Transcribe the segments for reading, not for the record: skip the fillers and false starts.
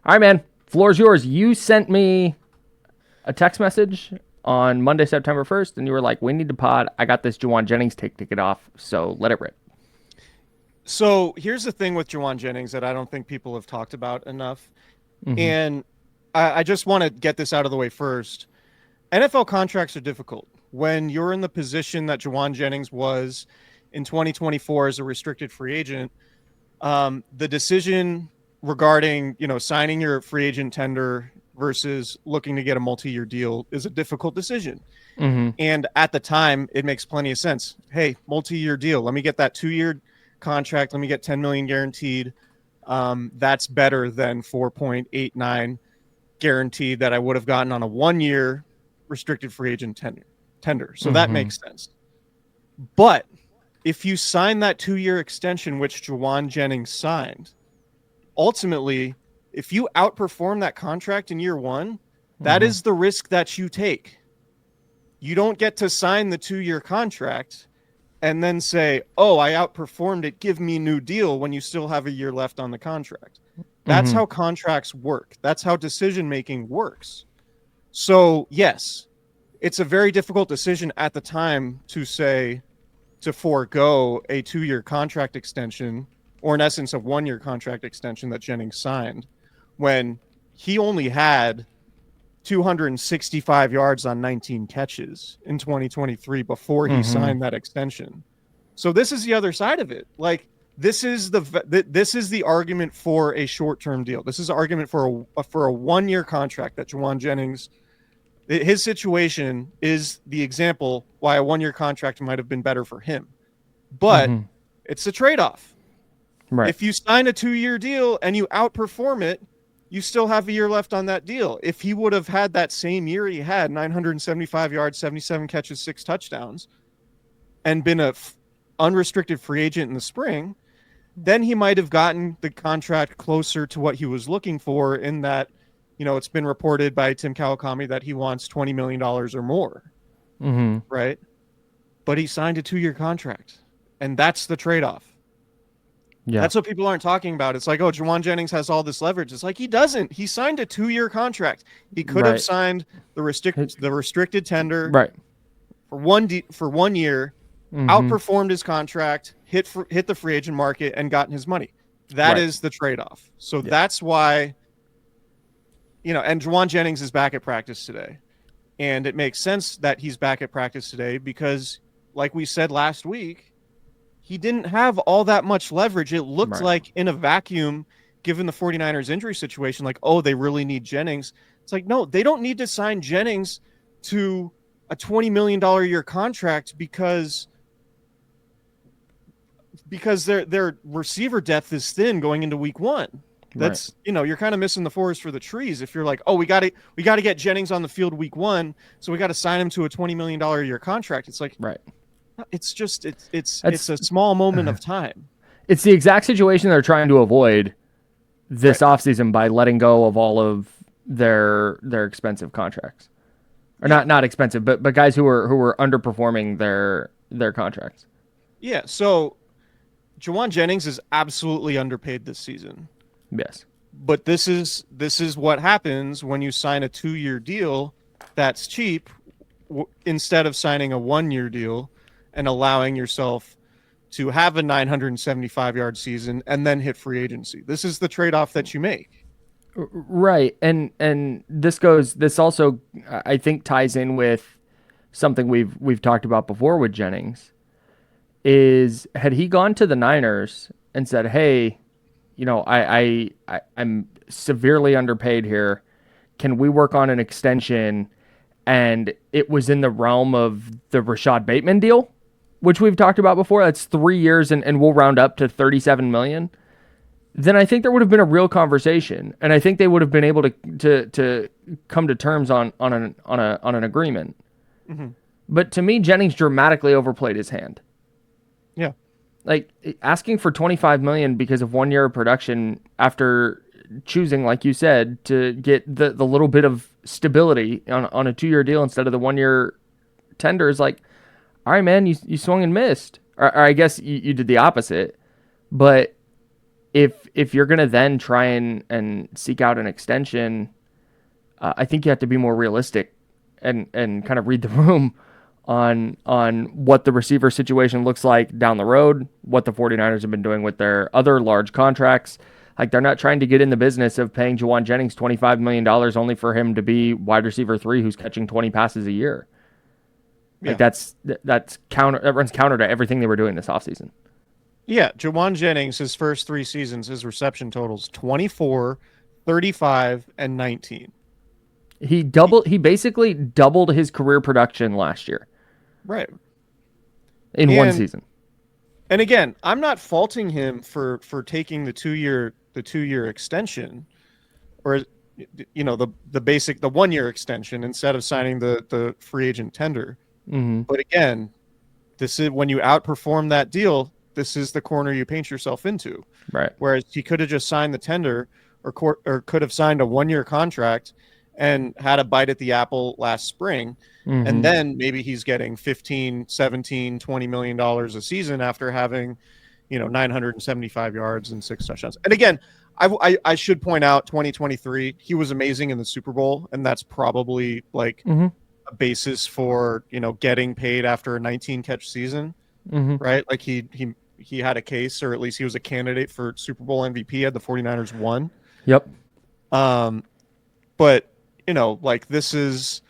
All right, man. Floor's yours. You sent me a text message on Monday, September 1st, and you were like, we need to pod. I got this Jauan Jennings ticket off, so let it rip. So here's the thing with Jauan Jennings that I don't think people have talked about enough. And I just want to get this out of the way first. NFL contracts are difficult. When you're in the position that Jauan Jennings was in 2024 as a restricted free agent, the decision regarding, signing your free agent tender versus looking to get a multi-year deal is a difficult decision. And at the time, it makes plenty of sense. Hey, multi-year deal. Let me get that 2-year contract. Let me get $10 million guaranteed. That's better than 4.89 guaranteed that I would have gotten on a 1-year restricted free agent tender. So that makes sense. But if you sign that 2-year extension, which Jauan Jennings signed, ultimately, if you outperform that contract in year one, that is the risk that you take. You don't get to sign the 2-year contract and then say, oh, I outperformed it, give me a new deal when you still have a year left on the contract. That's how contracts work. That's how decision-making works. So, yes, it's a very difficult decision at the time to forego a 2-year contract extension, or in essence, a 1-year contract extension that Jennings signed, when he only had 265 yards on 19 catches in 2023 before he signed that extension. So this is the other side of it. Like, this is the argument for a short-term deal. This is an argument for a 1-year contract that Jauan Jennings, his situation is the example why a 1-year contract might have been better for him. But it's a trade-off. Right. If you sign a 2-year deal and you outperform it, you still have a year left on that deal. If he would have had that same year he had, 975 yards, 77 catches, 6 touchdowns, and been a unrestricted free agent in the spring, then he might have gotten the contract closer to what he was looking for, in that, it's been reported by Tim Kawakami that he wants $20 million or more. Right? But he signed a 2-year contract, and that's the trade-off. Yeah. That's what people aren't talking about. It's like, oh, Jauan Jennings has all this leverage. It's like, he doesn't. He signed a 2-year contract. He could have signed the restricted tender for 1 year, outperformed his contract, hit the free agent market, and gotten his money. That is the trade-off. So that's why, and Jauan Jennings is back at practice today. And it makes sense that he's back at practice today because, like we said last week, he didn't have all that much leverage. It looked like in a vacuum, given the 49ers injury situation, like, oh, they really need Jennings. It's like, no, they don't need to sign Jennings to a $20 million a year contract because their receiver depth is thin going into week one. That's, you're kind of missing the forest for the trees. If you're like, oh, we got to get Jennings on the field week one, so we got to sign him to a $20 million a year contract. It's like, it's just, it's a small moment of time. It's the exact situation they're trying to avoid this offseason by letting go of all of their expensive contracts, or not expensive, but guys who were underperforming their contracts. Yeah. So Jauan Jennings is absolutely underpaid this season. Yes. But this is what happens when you sign a 2-year deal that's cheap instead of signing a 1-year deal and allowing yourself to have a 975-yard season and then hit free agency. This is the trade-off that you make. Right. And this also, I think, ties in with something we've talked about before with Jennings, is had he gone to the Niners and said, hey, I'm severely underpaid here. Can we work on an extension? And it was in the realm of the Rashad Bateman deal, which we've talked about before. That's 3 years and we'll round up to $37 million. Then I think there would have been a real conversation, and I think they would have been able to come to terms on an agreement. But to me, Jennings dramatically overplayed his hand. Yeah. Like, asking for $25 million because of 1 year of production after choosing, like you said, to get the little bit of stability on a 2-year deal instead of the 1-year tender is like, all right, man, you swung and missed. Or I guess you did the opposite. But if you're going to then try and seek out an extension, I think you have to be more realistic and kind of read the room on what the receiver situation looks like down the road, what the 49ers have been doing with their other large contracts. Like, they're not trying to get in the business of paying Jauan Jennings $25 million only for him to be wide receiver 3 who's catching 20 passes a year. Like, that runs counter to everything they were doing this offseason. Yeah, Jauan Jennings, his first 3 seasons, his reception totals 24, 35, and 19. He basically doubled his career production last year. Right. In one season. And again, I'm not faulting him for taking the 2-year extension, or the 1-year extension instead of signing the free agent tender. Mm-hmm. But again, this is when you outperform that deal, this is the corner you paint yourself into. Right. Whereas he could have just signed the tender or could have signed a 1-year contract and had a bite at the apple last spring. Mm-hmm. And then maybe he's getting 15, 17, $20 million a season after having, 975 yards and 6 touchdowns. And again, I should point out 2023, he was amazing in the Super Bowl. And that's probably like a basis for, getting paid after a 19 catch season, right? Like he had a case, or at least he was a candidate for Super Bowl MVP had the 49ers won. Yep. But this is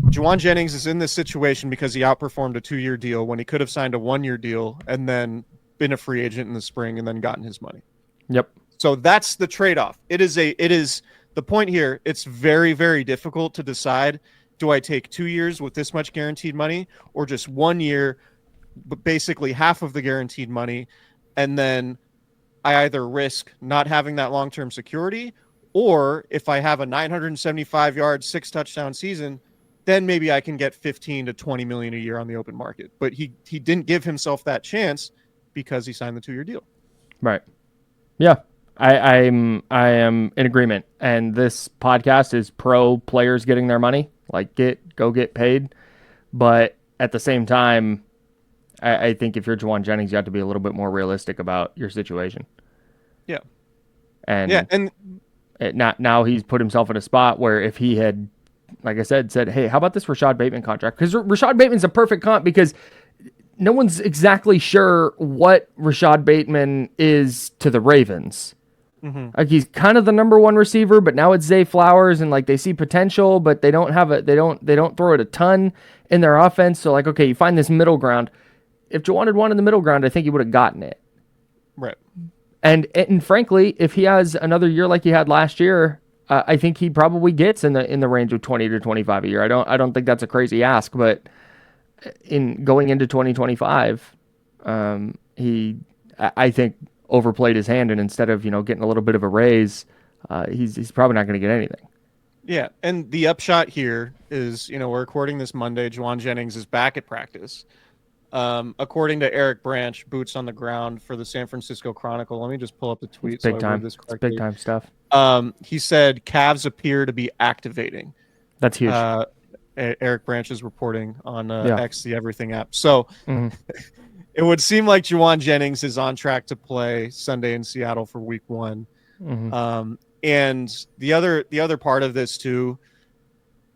Jauan Jennings is in this situation because he outperformed a 2-year deal when he could have signed a 1-year deal and then been a free agent in the spring and then gotten his money. Yep. So that's the trade-off. It is the point here. It's very, very difficult to decide. Do I take 2 years with this much guaranteed money, or just 1 year, but basically half of the guaranteed money, and then I either risk not having that long-term security, or if I have a 975 yard, 6 touchdown season, then maybe I can get 15 to 20 million a year on the open market. But he didn't give himself that chance because he signed the 2-year deal. Right. Yeah. I am in agreement. And this podcast is pro players getting their money. Like, go get paid. But at the same time, I think if you're Jauan Jennings, you have to be a little bit more realistic about your situation. Yeah. And now he's put himself in a spot where if he had, like I said, hey, how about this Rashad Bateman contract? Because Rashad Bateman's a perfect comp because no one's exactly sure what Rashad Bateman is to the Ravens. Mm-hmm. Like, he's kind of the number 1 receiver, but now it's Zay Flowers, and like they see potential, but they don't throw it a ton in their offense. So like, okay, you find this middle ground. If Jauan had wanted the middle ground, I think he would have gotten it. Right. And frankly, if he has another year like he had last year, I think he probably gets in the range of 20 to 25 a year. I don't think that's a crazy ask, but in going into 2025, I think overplayed his hand, and instead of getting a little bit of a raise, he's probably not going to get anything. Yeah, and the upshot here is we're recording this Monday. Jauan Jennings is back at practice. According to Eric Branch, boots on the ground for the San Francisco Chronicle. Let me just pull up the tweet. It's big time. It's big time stuff. He said calves appear to be activating. That's huge. Eric Branch is reporting on X, the Everything app. So it would seem like Jauan Jennings is on track to play Sunday in Seattle for Week 1. And the other part of this too,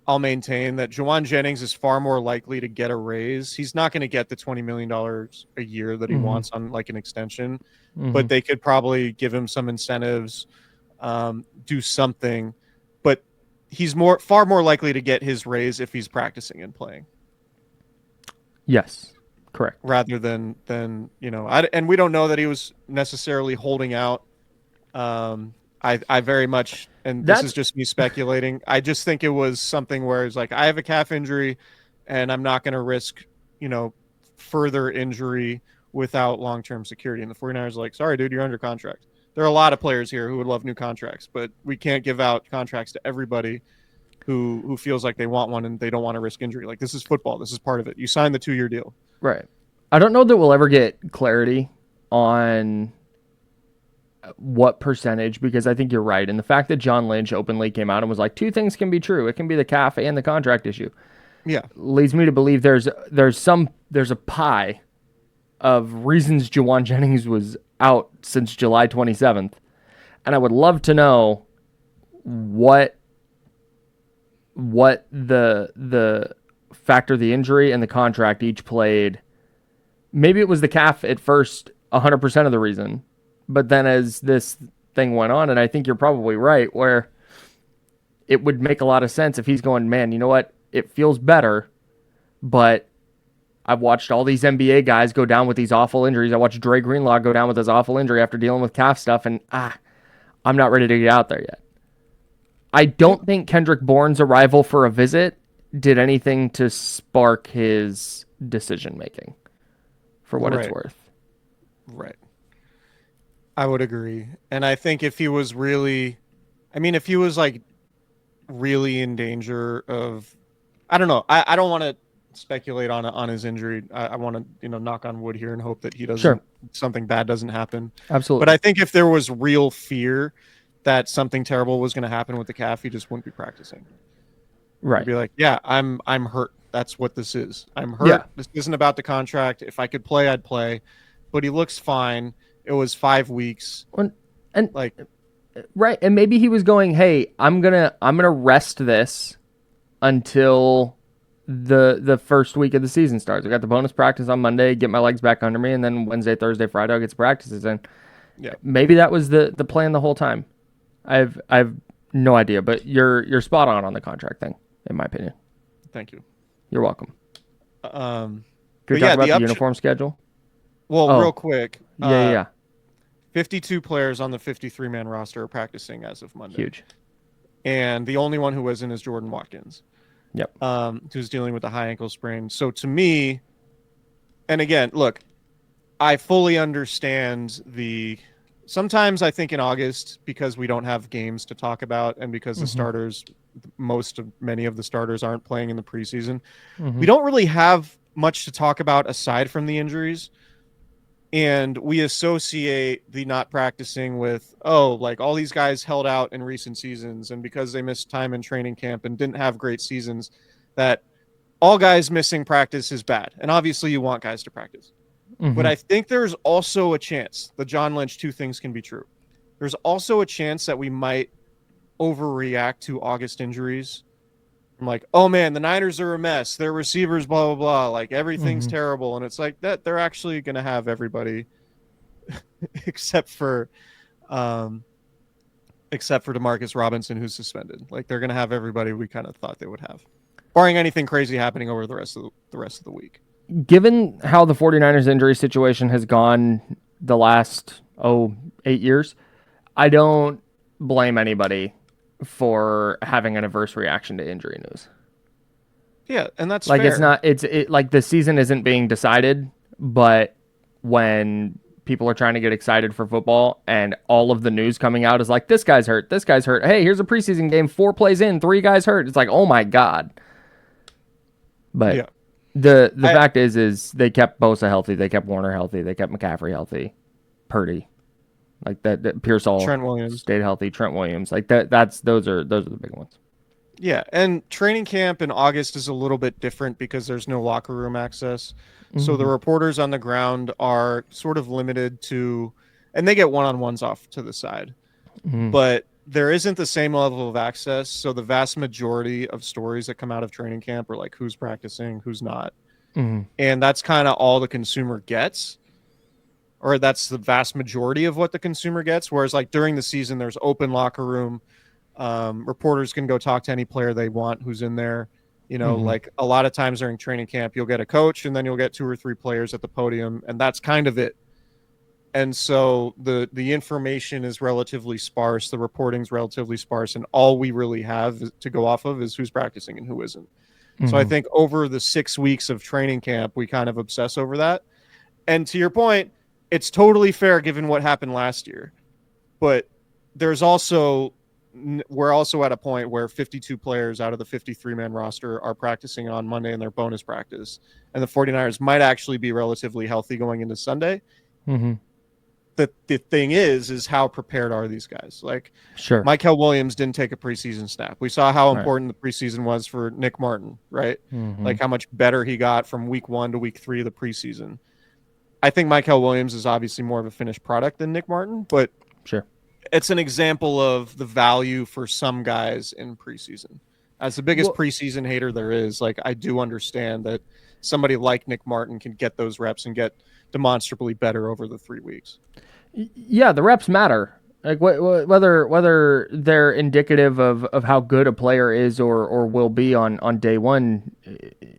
I'll maintain that Jauan Jennings is far more likely to get a raise. He's not going to get the $20 million a year that he wants on like an extension, but they could probably give him some incentives, do something. But he's far more likely to get his raise if he's practicing and playing. Yes, correct. Rather than and we don't know that he was necessarily holding out. I very much, and this is just me speculating, I just think it was something where it's like, I have a calf injury and I'm not going to risk, further injury without long-term security. And the 49ers are like, sorry, dude, you're under contract. There are a lot of players here who would love new contracts, but we can't give out contracts to everybody who feels like they want one and they don't want to risk injury. Like, this is football. This is part of it. You signed the 2-year deal. Right. I don't know that we'll ever get clarity on what percentage, because I think you're right. And the fact that John Lynch openly came out and was like, 2 things can be true. It can be the calf and the contract issue. Yeah. Leads me to believe there's a pie of reasons Jauan Jennings was out since July 27th. And I would love to know what the factor the injury and the contract each played. Maybe it was the calf at first 100% of the reason. But then as this thing went on, and I think you're probably right, where it would make a lot of sense if he's going, man, you know what? It feels better, but I've watched all these NBA guys go down with these awful injuries. I watched Dre Greenlaw go down with his awful injury after dealing with calf stuff, and I'm not ready to get out there yet. I don't think Kendrick Bourne's arrival for a visit did anything to spark his decision-making, for what it's worth. Right. I would agree. And I think if he was really, if he was like really in danger of, I don't know. I don't want to speculate on his injury. I want to, knock on wood here and hope that he doesn't, something bad doesn't happen. Absolutely. But I think if there was real fear that something terrible was going to happen with the calf, he just wouldn't be practicing. Right. He'd be like, yeah, I'm hurt. That's what this is. I'm hurt. Yeah. This isn't about the contract. If I could play, I'd play. But he looks fine. It was 5 weeks. And right. And maybe he was going, hey, I'm gonna rest this until the first week of the season starts. I got the bonus practice on Monday, get my legs back under me, and then Wednesday, Thursday, Friday I'll get some practices in. Yeah. Maybe that was the plan the whole time. I've no idea, but you're spot on the contract thing, in my opinion. Thank you. You're welcome. Can we talk about the uniform schedule? Well, real quick. Yeah. 52 players on the 53-man roster are practicing as of Monday. Huge. And the only one who isn't is Jordan Watkins. Yep. Who's dealing with a high ankle sprain. So to me, and again, look, I fully understand sometimes I think in August, because we don't have games to talk about and because the starters, many of the starters aren't playing in the preseason, we don't really have much to talk about aside from the injuries. And we associate the not practicing with, like all these guys held out in recent seasons, and because they missed time in training camp and didn't have great seasons, that all guys missing practice is bad. And obviously you want guys to practice. But I think there's also a chance, the John Lynch, two things can be true. There's also a chance that we might overreact to August injuries. I'm like, oh man, the Niners are a mess. Their receivers, blah, blah, blah. Like everything's terrible. And it's like that they're actually going to have everybody except for DeMarcus Robinson, who's suspended. Like they're going to have everybody we kind of thought they would have, barring anything crazy happening over the rest of the week. Given how the 49ers injury situation has gone the last 8 years, I don't blame anybody for having an adverse reaction to injury news. Yeah, and that's like fair. It's like the season isn't being decided, but when people are trying to get excited for football and all of the news coming out is like, this guy's hurt, hey, here's a preseason game, 4 plays in, 3 guys hurt, it's like, oh my god. But yeah. The fact is they kept Bosa healthy, they kept Warner healthy, they kept McCaffrey healthy, Purdy, like that Pearsall, Trent Williams stayed healthy, Trent Williams, like those are the big ones. Yeah, and training camp in August is a little bit different because there's no locker room access. So the reporters on the ground are sort of limited to, and they get one-on-ones off to the side, but there isn't the same level of access. So the vast majority of stories that come out of training camp are like who's practicing, who's not. And that's kind of all the consumer gets, or that's the vast majority of what the consumer gets. Whereas like during the season, there's open locker room. Reporters can go talk to any player they want who's in there. You know, like a lot of times during training camp, you'll get a coach and then you'll get 2 or 3 players at the podium, and that's kind of it. And so the information is relatively sparse. The reporting's relatively sparse, and all we really have to go off of is who's practicing and who isn't. So I think over the 6 weeks of training camp, we kind of obsess over that. And to your point, it's totally fair given what happened last year. But we're also at a point where 52 players out of the 53-man roster are practicing on Monday in their bonus practice. And the 49ers might actually be relatively healthy going into Sunday. The thing is how prepared are these guys? Like, sure, Mykel Williams didn't take a preseason snap. We saw how important the preseason was for Nick Martin, right? Like how much better he got from week 1 to week 3 of the preseason. I think Michael Williams is obviously more of a finished product than Nick Martin, but Sure. it's an example of the value for some guys in preseason. As the biggest preseason hater there is, like, I do understand that somebody like Nick Martin can get those reps and get demonstrably better over the 3 weeks. Yeah, the reps matter. Like whether they're indicative of how good a player is or will be on day one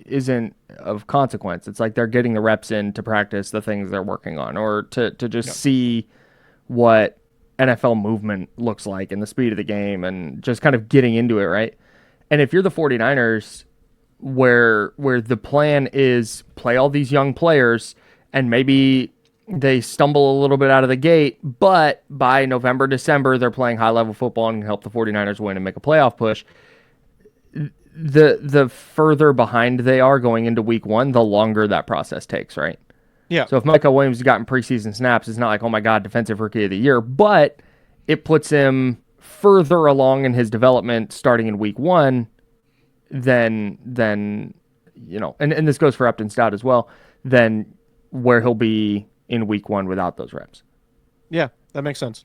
isn't of consequence. It's like they're getting the reps in to practice the things they're working on, or to just see what NFL movement looks like and the speed of the game and just kind of getting into it, right? And if you're the 49ers, where the plan is play all these young players and maybe they stumble a little bit out of the gate, but by November, December, they're playing high-level football and can help the 49ers win and make a playoff push. The further behind they are going into week one, the longer that process takes, right? Yeah. So if Michael Williams has gotten preseason snaps, it's not like, oh my God, defensive rookie of the year, but it puts him further along in his development starting in week one than and this goes for Upton Stout as well, than where he'll be in week one without those reps. Yeah, that makes sense.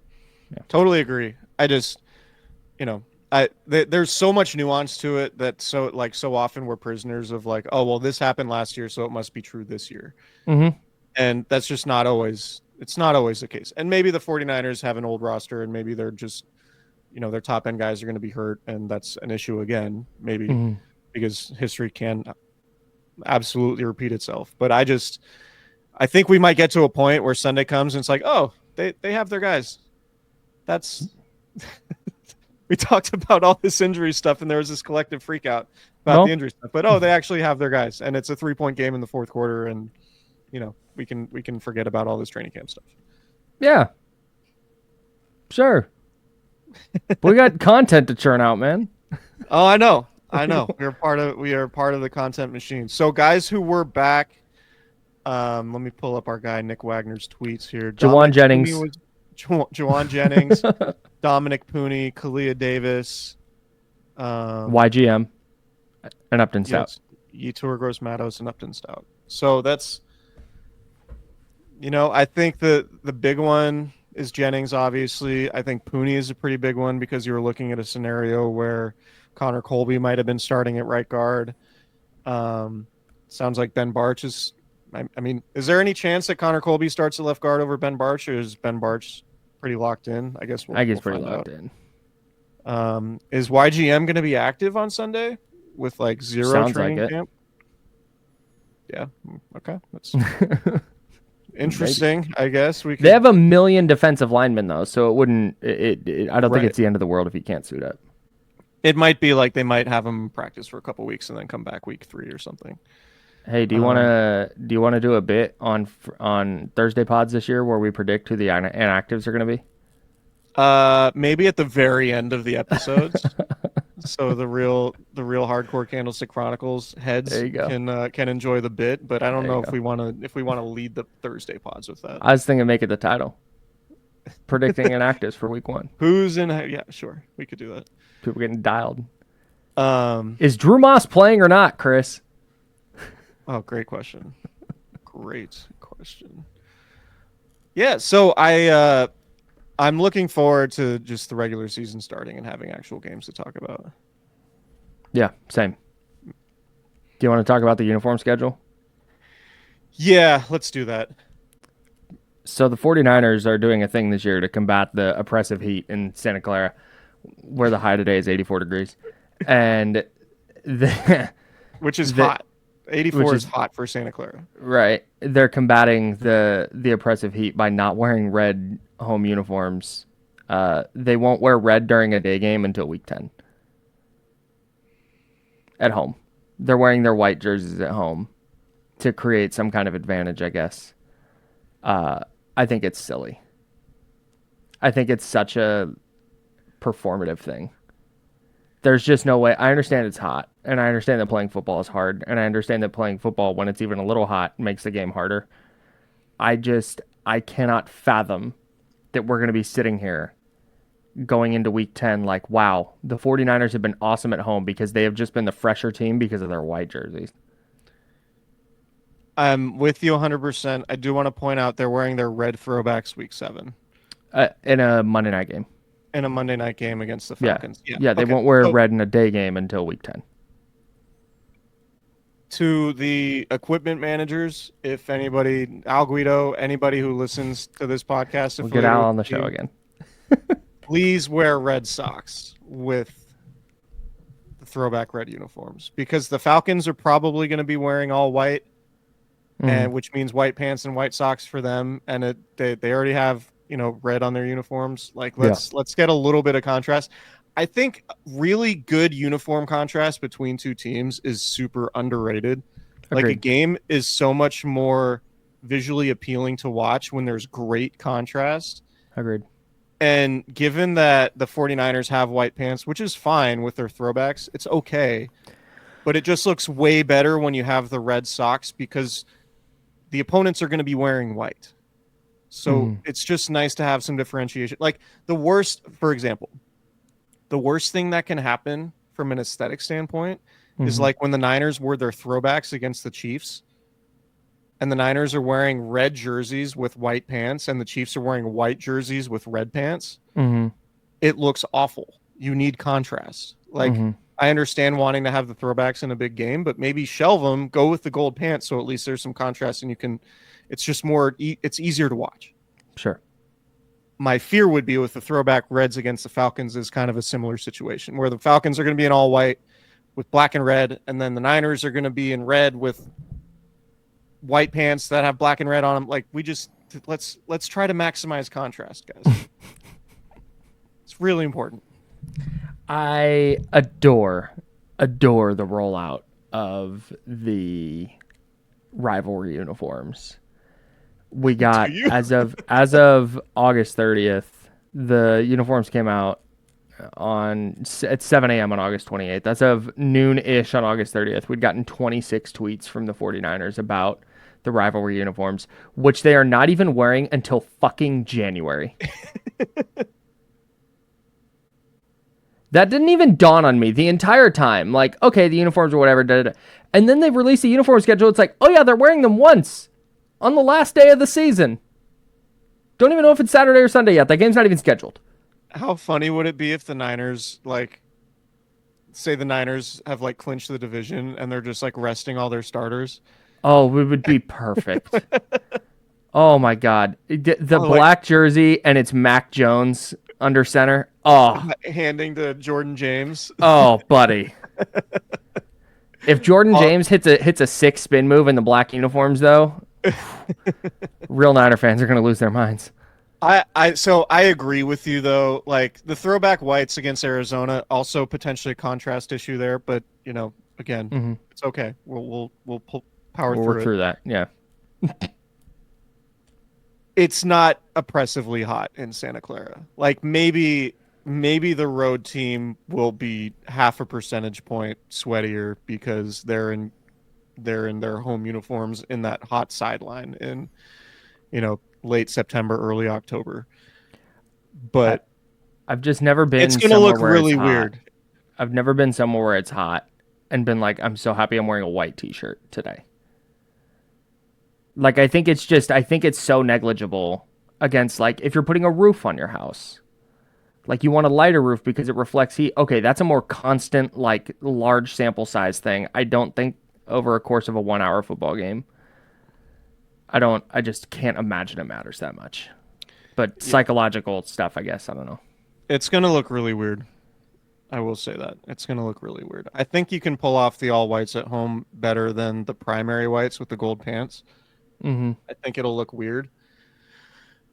Yeah. Totally agree. I just, there's so much nuance to it that so often we're prisoners of like, oh, well, this happened last year, so it must be true this year. Mm-hmm. And that's just not always the case. And maybe the 49ers have an old roster and maybe they're just, their top end guys are going to be hurt. And that's an issue again, maybe because history can absolutely repeat itself. But I think we might get to a point where Sunday comes and it's like, oh, they have their guys. That's we talked about all this injury stuff and there was this collective freak out about the injury stuff. But they actually have their guys, and it's a 3-point game in the fourth quarter, and we can forget about all this training camp stuff. Yeah. Sure. We got content to churn out, man. Oh, I know. We are part of the content machine. So guys who were back, let me pull up our guy Nick Wagner's tweets here. Jauan Jennings. Jauan Jennings, Dominic Pooney, Kalia Davis, YGM, and Upton Stout. Yes, Yetur Gross-Matos and Upton Stout. So that's, I think the big one is Jennings, obviously. I think Pooney is a pretty big one because you were looking at a scenario where Connor Colby might have been starting at right guard. Sounds like Ben Barch is... I mean, is there any chance that Connor Colby starts at left guard over Ben Barch, or is Ben Barch pretty locked in? I guess we'll pretty locked in. Is YGM going to be active on Sunday with like zero Sounds training like camp? Yeah. Okay. That's interesting. I guess we. They have 1 million defensive linemen though, so it wouldn't. I don't think it's the end of the world if he can't suit up. It might be like they might have him practice for a couple weeks and then come back week 3 or something. Hey, do you want to do a bit on Thursday pods this year where we predict who the inactives are going to be? Maybe at the very end of the episodes. So the real hardcore Candlestick Chronicles heads can enjoy the bit, but I don't know if we want to lead the Thursday pods with that. I was thinking make it the title. Predicting inactives for week 1. Who's in? Yeah, sure, we could do that. People getting dialed. Is Drew Moss playing or not, Chris? Oh, great question. Great question. Yeah, so I'm looking forward to just the regular season starting and having actual games to talk about. Yeah, same. Do you want to talk about the uniform schedule? Yeah, let's do that. So the 49ers are doing a thing this year to combat the oppressive heat in Santa Clara, where the high today is 84 degrees. And which is hot. 84 is hot for Santa Clara. Right. They're combating the oppressive heat by not wearing red home uniforms. They won't wear red during a day game until week 10. At home. They're wearing their white jerseys at home to create some kind of advantage, I guess. I think it's silly. I think it's such a performative thing. There's just no way. I understand it's hot, and I understand that playing football is hard, and I understand that playing football when it's even a little hot makes the game harder. I cannot fathom that we're going to be sitting here going into week 10 like, wow, the 49ers have been awesome at home because they have just been the fresher team because of their white jerseys. I'm with you 100%. I do want to point out they're wearing their red throwbacks week 7 In a Monday night game. in a Monday night game against the Yeah. Falcons. Yeah, they okay. won't wear So, red in a day game until week 10. to the equipment managers, if anybody, Al Guido, anybody who listens to this podcast, We'll get Al affiliated on the with show you, again. please wear red socks with the throwback red uniforms, because the Falcons are probably going to be wearing all white, and which means white pants and white socks for them, and they already have red on their uniforms. Like let's get a little bit of contrast. I think really good uniform contrast between two teams is super underrated. Agreed. Like a game is so much more visually appealing to watch when there's great contrast. Agreed. And given that the 49ers have white pants, which is fine with their throwbacks, it's okay. But it just looks way better when you have the red socks, because the opponents are going to be wearing white. So it's just nice to have some differentiation. Like the worst thing that can happen from an aesthetic standpoint is like when the Niners wore their throwbacks against the Chiefs, and the Niners are wearing red jerseys with white pants, and the Chiefs are wearing white jerseys with red pants. It looks awful. You need contrast. Like I understand wanting to have the throwbacks in a big game, but maybe shelve them, go with the gold pants, so at least there's some contrast, and you can. It's just more. It's easier to watch. Sure. My fear would be with the throwback reds against the Falcons is kind of a similar situation, where the Falcons are going to be in all white with black and red, and then the Niners are going to be in red with white pants that have black and red on them. Like let's try to maximize contrast, guys. It's really important. I adore the rollout of the rivalry uniforms. We got as of August 30th, the uniforms came out at 7 a.m. on August 28th. That's of noon-ish on August 30th. We'd gotten 26 tweets from the 49ers about the rivalry uniforms, which they are not even wearing until fucking January. That didn't even dawn on me the entire time. Like, okay, the uniforms or whatever. Da, da, da. And then they release a uniform schedule. It's like, oh yeah, they're wearing them once on the last day of the season. Don't even know if it's Saturday or Sunday yet. That game's not even scheduled. How funny would it be if the Niners, say the Niners have clinched the division and they're just resting all their starters? Oh, it would be perfect. Oh my God. The black jersey and it's Mac Jones under center. Oh, handing to Jordan James. Oh, buddy. If Jordan James hits a 6 spin move in the black uniforms, though, real Niner fans are going to lose their minds. So I agree with you, though. The throwback whites against Arizona, also potentially a contrast issue there, but again, it's okay. We'll power through work through that. Yeah. It's not oppressively hot in Santa Clara. Maybe the road team will be half a percentage point sweatier because they're in their home uniforms in that hot sideline in late September, early October. But I've just never been. It's going to look really weird. I've never been somewhere where it's hot and been like, I'm so happy I'm wearing a white t-shirt today. I think it's so negligible against if you're putting a roof on your house. You want a lighter roof because it reflects heat. Okay, that's a more constant, large sample size thing. I don't think over a course of a 1-hour football game. I just can't imagine it matters that much. But psychological stuff, I guess, I don't know. It's going to look really weird. I will say that. It's going to look really weird. I think you can pull off the all whites at home better than the primary whites with the gold pants. I think it'll look weird.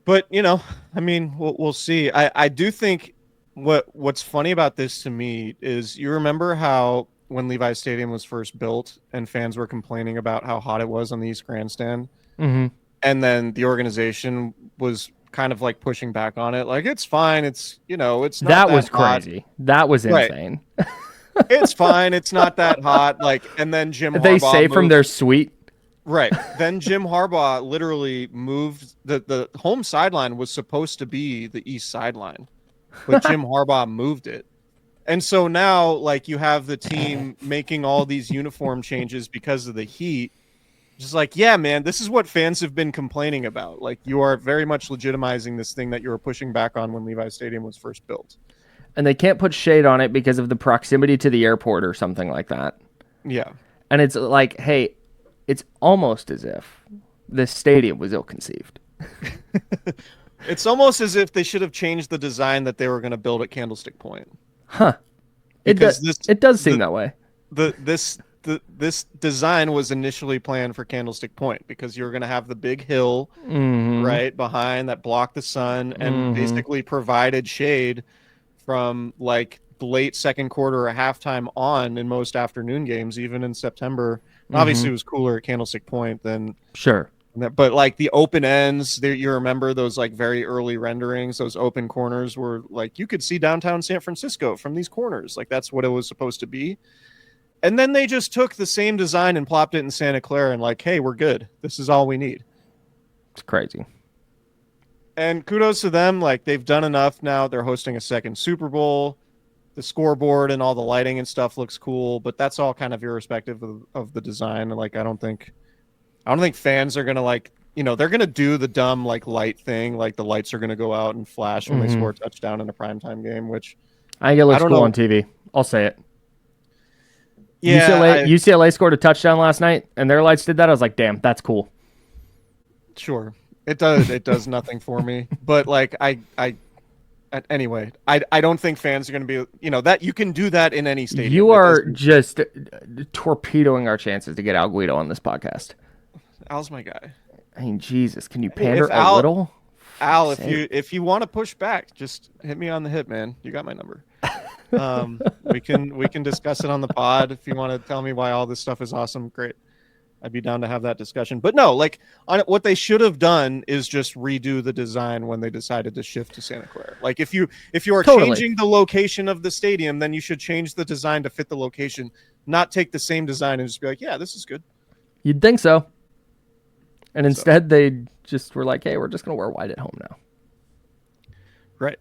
But, we'll see. I do think what's funny about this to me is you remember how when Levi's Stadium was first built and fans were complaining about how hot it was on the East Grandstand, and then the organization was kind of pushing back on it, it's fine. It's it's not that was hot. crazy. That was insane. Right. It's fine. It's not that hot. And then Jim Harbaugh they say from their suite. Right. Then Jim Harbaugh literally moved the home sideline was supposed to be the east sideline, but Jim Harbaugh moved it. And so now you have the team making all these uniform changes because of the heat. Just like, yeah, man, this is what fans have been complaining about. Like, you are very much legitimizing this thing that you were pushing back on when Levi Stadium was first built. And they can't put shade on it because of the proximity to the airport or something like that. Yeah. And it's like, hey, it's almost as if this stadium was ill-conceived. It's almost as if they should have changed the design that they were going to build at Candlestick Point. Huh. It does seem that way. This design was initially planned for Candlestick Point because you were going to have the big hill right behind that blocked the sun and basically provided shade from like late second quarter or halftime on in most afternoon games, even in September. Obviously, it was cooler at Candlestick Point than sure. But like the open ends, there you remember those like very early renderings, those open corners were like you could see downtown San Francisco from these corners. Like that's what it was supposed to be. And then they just took the same design and plopped it in Santa Clara and like, hey, we're good. This is all we need. It's crazy. And kudos to them. Like they've done enough now. They're hosting a second Super Bowl. The scoreboard and all the lighting and stuff looks cool, but that's all kind of irrespective of the design. Like I don't think fans are gonna like, they're gonna do the dumb like light thing, like the lights are gonna go out and flash when they score a touchdown in a primetime game, which I think it looks cool on TV. I'll say it. Yeah, UCLA scored a touchdown last night, and their lights did that. I was like, damn, that's cool. Sure, it does. It does nothing for me, but like anyway, I don't think fans are going to be, that you can do that in any stadium. You are just torpedoing our chances to get Al Guido on this podcast. Al's my guy. I mean, Jesus, can you pander a little? Al, if you want to push back, just hit me on the hip, man. You got my number. We can discuss it on the pod. If you want to tell me why all this stuff is awesome, great. I'd be down to have that discussion. But no, like what they should have done is just redo the design when they decided to shift to Santa Clara. Like if you are changing the location of the stadium, then you should change the design to fit the location, not take the same design and just be like, yeah, this is good. You'd think so. And instead they just were like, hey, we're just going to wear white at home now. Right.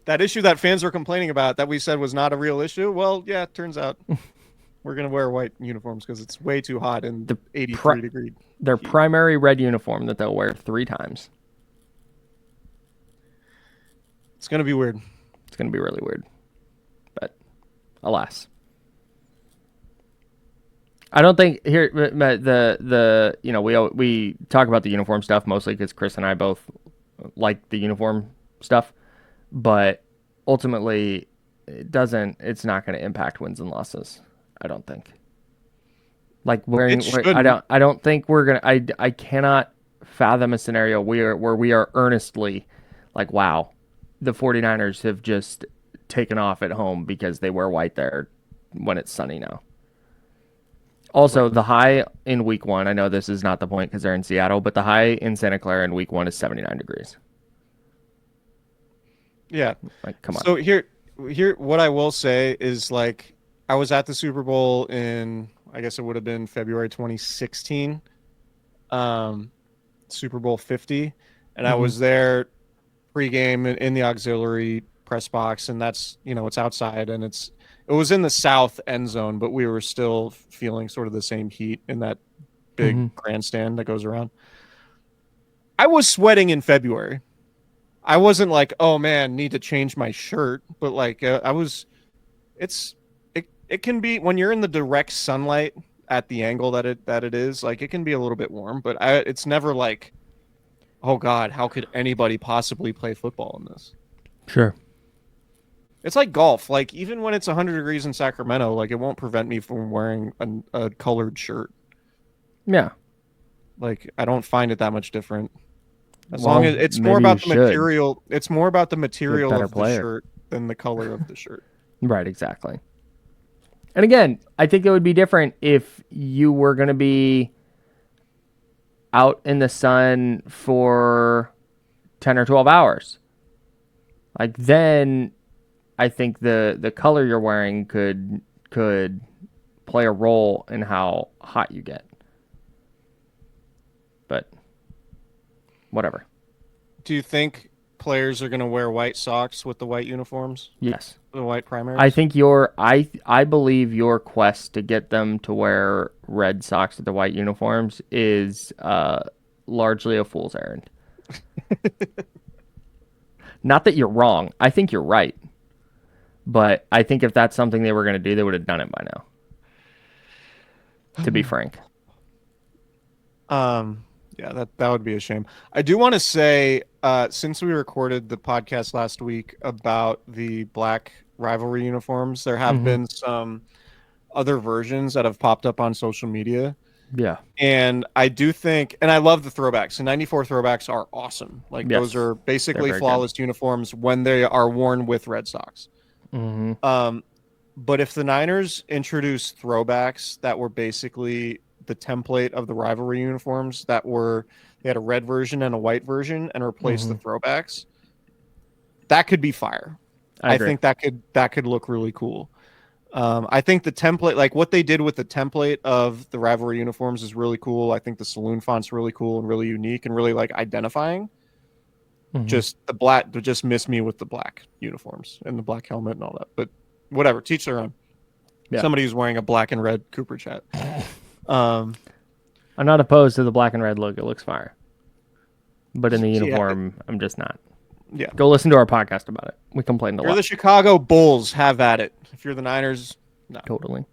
That issue that fans were complaining about that we said was not a real issue. Well, yeah, it turns out we're going to wear white uniforms because it's way too hot in the 83-degree Their heat. Primary red uniform that they'll wear 3 times. It's going to be weird. It's going to be really weird. But alas. I don't think here we talk about the uniform stuff mostly because Chris and I both like the uniform stuff, but ultimately it's not going to impact wins and losses. I don't think. Like I don't think we're gonna. I cannot fathom a scenario where we are earnestly like, wow, the 49ers have just taken off at home because they wear white there when it's sunny now. Also, the high in week 1, I know this is not the point because they're in Seattle, but the high in Santa Clara in week 1 is 79 degrees. Yeah. Like, come on. So here, what I will say is like, I was at the Super Bowl in, I guess it would have been February 2016, Super Bowl 50. And I was there pregame in the auxiliary press box. And that's, it's outside and it was in the south end zone, but we were still feeling sort of the same heat in that big grandstand that goes around. I was sweating in February. I wasn't like, oh man, need to change my shirt, but like it can be when you're in the direct sunlight at the angle that it is, like it can be a little bit warm, but it's never like, oh God, how could anybody possibly play football in this? Sure. It's like golf. Like even when it's 100 degrees in Sacramento, like it won't prevent me from wearing a colored shirt. Yeah. Like I don't find it that much different. As long as it's more about the material. It's more about the material of the shirt than the color of the shirt. Right, exactly. And again, I think it would be different if you were going to be out in the sun for 10 or 12 hours. Like then I think the color you're wearing could play a role in how hot you get. But whatever. Do you think players are going to wear white socks with the white uniforms, Yes. the white primaries? I believe your quest to get them to wear red socks with the white uniforms is largely a fool's errand. Not that you're wrong. I think you're right. But I think if that's something they were going to do, they would have done it by now. To be frank. Yeah, that would be a shame. I do want to say, since we recorded the podcast last week about the black rivalry uniforms, there have been some other versions that have popped up on social media. Yeah. And I do think, and I love the throwbacks. The 94 throwbacks are awesome. Like, Yes. those are basically They're very flawless uniforms when they are worn with Red Sox. But if the Niners introduced throwbacks that were basically the template of the rivalry uniforms, they had a red version and a white version, and replaced the throwbacks, that could be fire. I think that could look really cool. I think the template, like what they did with the template of the rivalry uniforms, is really cool. I think the saloon font's really cool and really unique and really like identifying. Just the black, just miss me with the black uniforms and the black helmet and all that. But whatever, teach their own. Yeah. Somebody who's wearing a black and red Cooperage hat. I'm not opposed to the black and red look. It looks fire. But in the uniform, I'm just not. Yeah. Go listen to our podcast about it. We complained a lot. If you're the Chicago Bulls, have at it. If you're the Niners, no. Totally.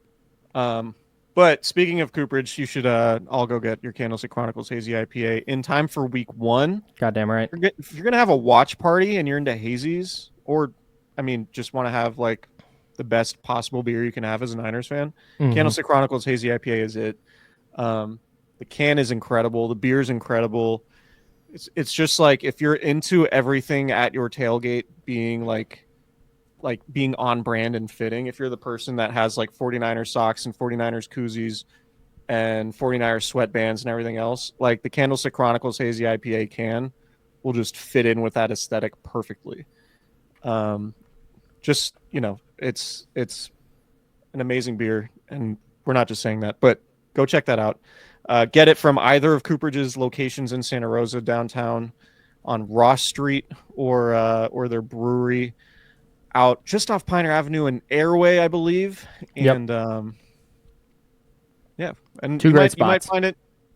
But speaking of Cooperage, you should all go get your Candlestick Chronicles Hazy IPA in time for week 1. Goddamn right. If you're going to have a watch party and you're into hazies, or, I mean, just want to have, like, the best possible beer you can have as a Niners fan, Candlestick Chronicles Hazy IPA is it. The can is incredible. The beer is incredible. It's just like, if you're into everything at your tailgate being like being on brand and fitting, if you're the person that has like 49ers socks and 49ers koozies and 49ers sweatbands and everything else, like the Candlestick Chronicles Hazy IPA can will just fit in with that aesthetic perfectly. Just, you know, it's an amazing beer, and we're not just saying that, but go check that out. Get it from either of Cooperage's locations in Santa Rosa downtown, on Ross Street, or their brewery out just off Pioneer Avenue and Airway, I believe. And yeah, and Two great spots.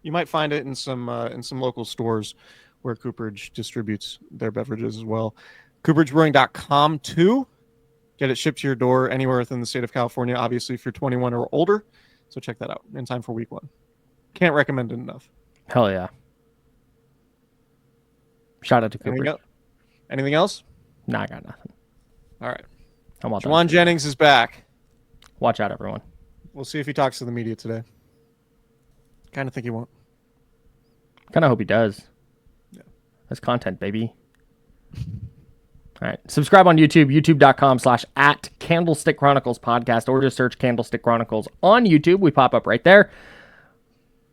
You might find it in some local stores where Cooperage distributes their beverages as well. CooperageBrewing.com too. Get it shipped to your door anywhere within the state of California, obviously if you're 21 or older. So check that out in time for week 1. Can't recommend it enough. Hell yeah. Shout out to Cooperage. Anything else? Nah, I got nothing. All right. Jauan Jennings is back. Watch out, everyone. We'll see if he talks to the media today. Kind of think he won't. Kind of hope he does. Yeah. That's content, baby. All right. Subscribe on YouTube, youtube.com/@Candlestick Chronicles Podcast, or just search Candlestick Chronicles on YouTube. We pop up right there.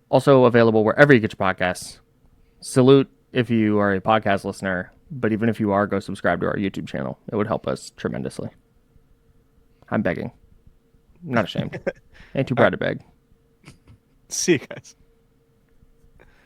Also available wherever you get your podcasts. Salute if you are a podcast listener, but even if you are, go subscribe to our YouTube channel. It would help us tremendously. I'm begging. I'm not ashamed. Ain't too proud to beg. See you guys.